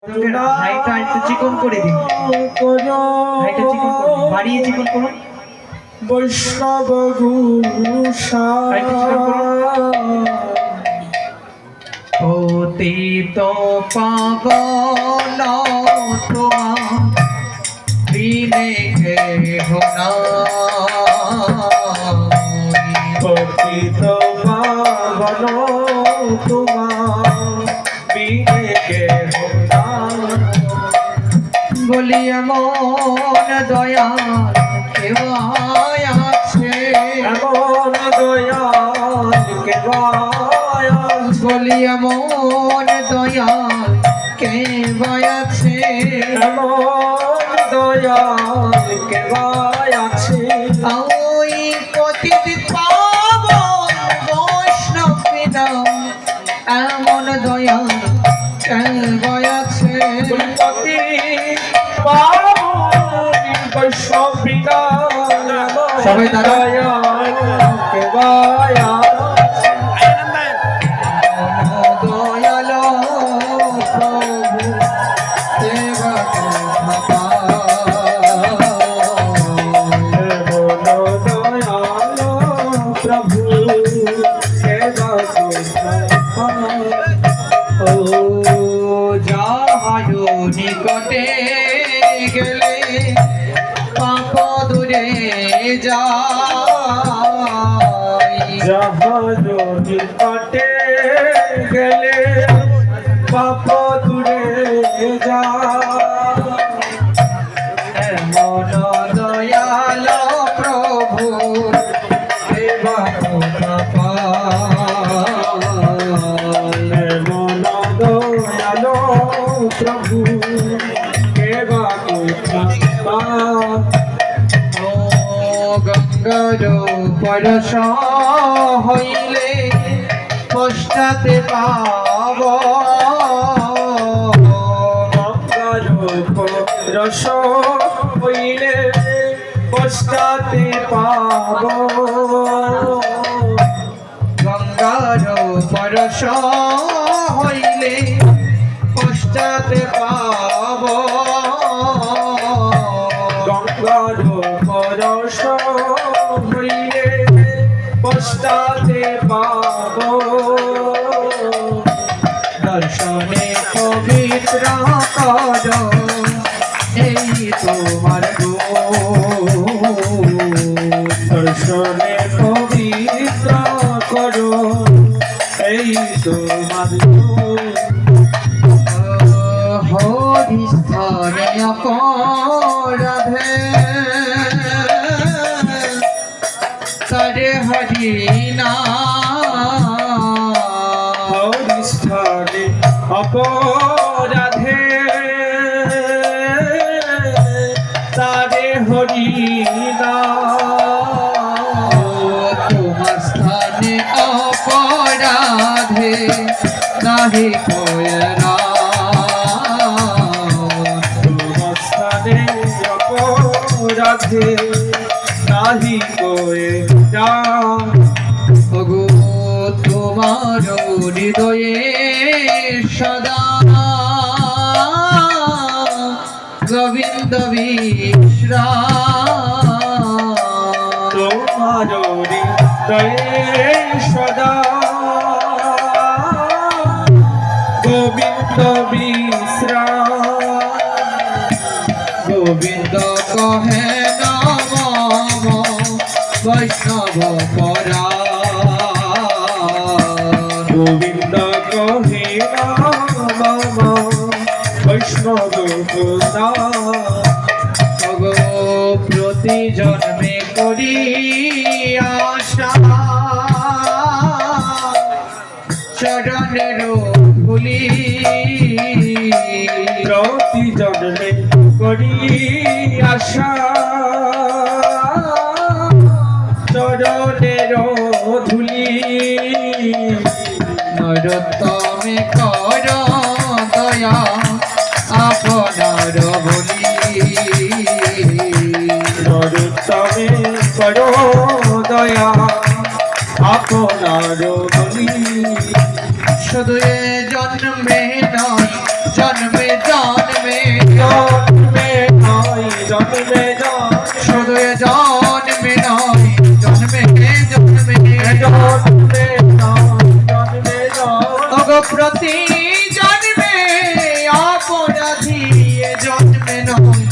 হাইটা একটু চিকন করে দিন, হাইটা চিকন করে দিন, বাড়িয়ে চিকন করুন। বৈষ্ণব পতিত পাবন তোমার বিনে কেহ নাই, পতিত পাবন তোমার বিনে কেহ নাই। বলিয়া মন দয়াল কেবায় আছে, এমন দয়াল কেবায় আছে। বলিয়া মন দয়াল কেবায় আছে, এমন দয়াল কেবায় আছে। ওই পতিত পাবন বৈষ্ণব বিনা এমন দয়াল কেবায় আছে। সবাই দাঁড়ান। দয়াল প্রভু সেবা প্রভু ও যাহার নিকটে গেলে পাপ দূরে যায়, যাহার নিকটে গেলে পাপ দূরে যায়। এমন দয়াল প্রভু সেবা মন দয়াল প্রভু কেবা ও গঙ্গার পরশ হইলে পশ্চাতে পাব, গঙ্গার রস হইলে পশ্চাতে পাব। গঙ্গার পরশ হইলে পশ্চাতে পাব, গঙ্গার পরশ হইলে পশ্চাতে পাব। দর্শনে পবিত্র কর এই তোমার দর্শনে পবিত্র করো এই তোমার হরিস্থানে অপরাধে তারে হরি না, হরিস্থানে অপরাধে তারে হরি না। তোমার স্থানে অপরাধে নাহি কয়রা, তোমার স্থানে অপরাধে নাহি কোয়ে না। ওগো তোমার হৃদয়ে সদা গোবিন্দ বিশ্রাম, তোমার হৃদয়ে সদা গোবিন্দ বিশ্রাম। গোবিন্দ কহে নম বৈষ্ণব পরা, গোবিন্দ কহে নম বৈষ্ণব পরা। ওগো প্রতি জন্মে করি আশা চরণের ধুলি, প্রতি জন্মে করি আশা চরণের ধুলি। নরোত্তমে কর দয়া আপনার বলি, নরোত্তমে করো দয়া আপনার বলি। শুধু এ জন্মে নয় জন্মে জন্মে জন্মে নয় জন্মে নয় শুধু এ জন্মে নয় জন্মে জন্মে জন্মে নয় জন্মে নয় অগ প্রতি জন্মে অপরাধী এ জন্মে নয়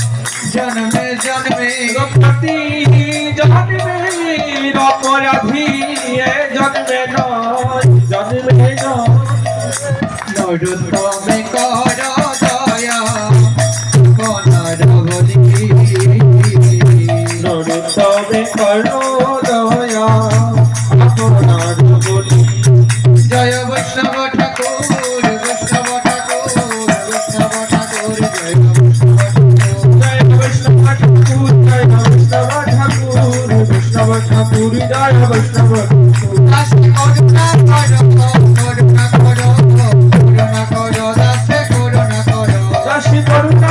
জন্মে জন্মে প্রতি জন্মে অপরাধী এ জন্মে নয় জন্মে নয় নরোত্তমে কর দয়া মনার বলি নরোত্তমে করো দয়া আপনার বলি জয় বৈষ্ণব ঠাকুর বৈষ্ণব ঠাকুর বৈষ্ণব ঠাকুর জয় বৈষ্ণব ঠাকুর। জয় বৈষ্ণব ঠাকুর জয় বৈষ্ণব ঠাকুর বৈষ্ণব ঠাকুর জয় বৈষ্ণব ঠাকুর দাসে করুণা করো করুণা করো করুণা করো দাসে করুণা করো দাসী করুণা